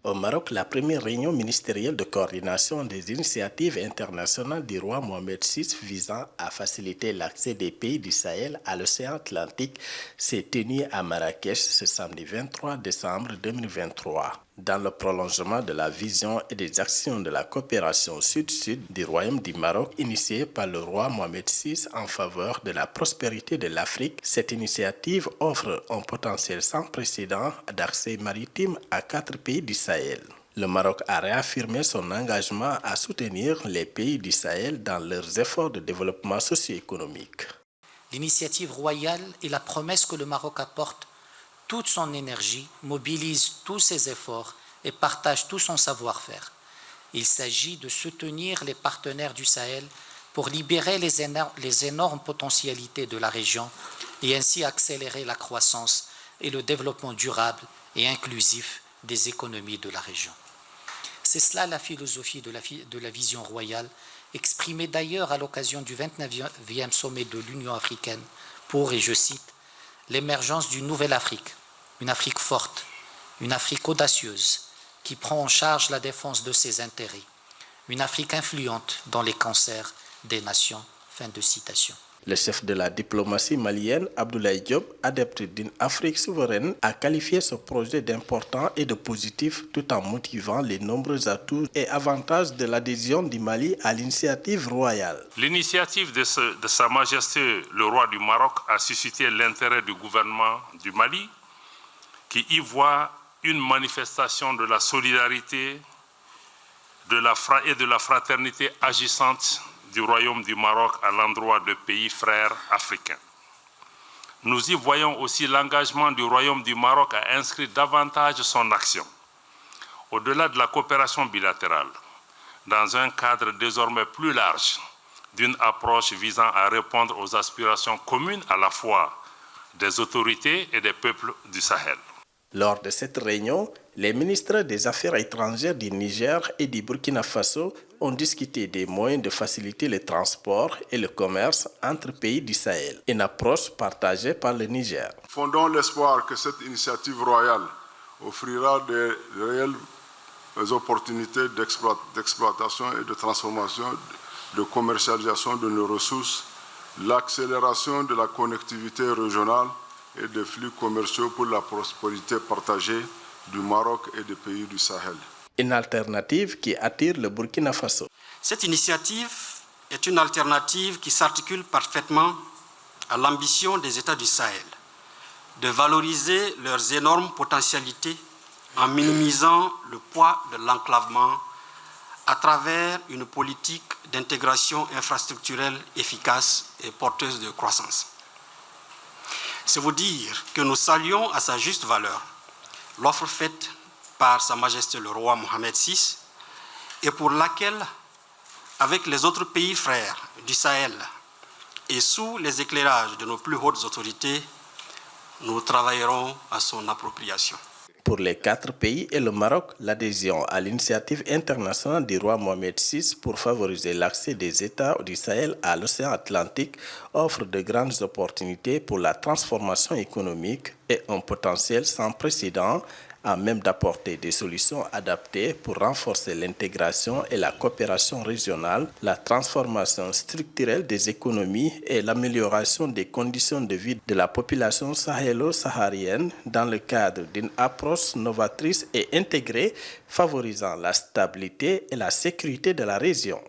Au Maroc, la première réunion ministérielle de coordination des initiatives internationales du roi Mohamed VI visant à faciliter l'accès des pays du Sahel à l'océan Atlantique s'est tenue à Marrakech ce samedi 23 décembre 2023. Dans le prolongement de la vision et des actions de la coopération sud-sud du Royaume du Maroc initiée par le roi Mohamed VI en faveur de la prospérité de l'Afrique, cette initiative offre un potentiel sans précédent d'accès maritime à 4 pays du Sahel. Le Maroc a réaffirmé son engagement à soutenir les pays du Sahel dans leurs efforts de développement socio-économique. L'initiative royale est la promesse que le Maroc apporte toute son énergie, mobilise tous ses efforts et partage tout son savoir-faire. Il s'agit de soutenir les partenaires du Sahel pour libérer les énormes potentialités de la région et ainsi accélérer la croissance et le développement durable et inclusif des économies de la région. C'est cela la philosophie de la vision royale, exprimée d'ailleurs à l'occasion du 29e sommet de l'Union africaine pour, et je cite, l'émergence d'une nouvelle Afrique, une Afrique forte, une Afrique audacieuse qui prend en charge la défense de ses intérêts, une Afrique influente dans les concerts des nations. Fin de citation. Le chef de la diplomatie malienne, Abdoulaye Diop, adepte d'une Afrique souveraine, a qualifié ce projet d'important et de positif tout en motivant les nombreux atouts et avantages de l'adhésion du Mali à l'initiative royale. L'initiative de Sa Majesté le roi du Maroc a suscité l'intérêt du gouvernement du Mali, qui y voit une manifestation de la solidarité et de la fraternité agissante du Royaume du Maroc à l'endroit de pays frères africains. Nous y voyons aussi l'engagement du Royaume du Maroc à inscrire davantage son action, au-delà de la coopération bilatérale, dans un cadre désormais plus large d'une approche visant à répondre aux aspirations communes à la fois des autorités et des peuples du Sahel. Lors de cette réunion, les ministres des Affaires étrangères du Niger et du Burkina Faso ont discuté des moyens de faciliter le transport et le commerce entre pays du Sahel, une approche partagée par le Niger. Fondons l'espoir que cette initiative royale offrira de réelles opportunités d'exploitation et de transformation, de commercialisation de nos ressources, l'accélération de la connectivité régionale et des flux commerciaux pour la prospérité partagée du Maroc et des pays du Sahel. Une alternative qui attire le Burkina Faso. Cette initiative est une alternative qui s'articule parfaitement à l'ambition des États du Sahel de valoriser leurs énormes potentialités en minimisant le poids de l'enclavement à travers une politique d'intégration infrastructurelle efficace et porteuse de croissance. C'est vous dire que nous saluons à sa juste valeur l'offre faite par Sa Majesté le roi Mohamed VI et pour laquelle, avec les autres pays frères du Sahel et sous les éclairages de nos plus hautes autorités, nous travaillerons à son appropriation. Pour les 4 pays et le Maroc, l'adhésion à l'initiative internationale du roi Mohamed VI pour favoriser l'accès des États du Sahel à l'océan Atlantique offre de grandes opportunités pour la transformation économique et un potentiel sans précédent à même d'apporter des solutions adaptées pour renforcer l'intégration et la coopération régionale, la transformation structurelle des économies et l'amélioration des conditions de vie de la population sahélo-saharienne dans le cadre d'une approche novatrice et intégrée favorisant la stabilité et la sécurité de la région.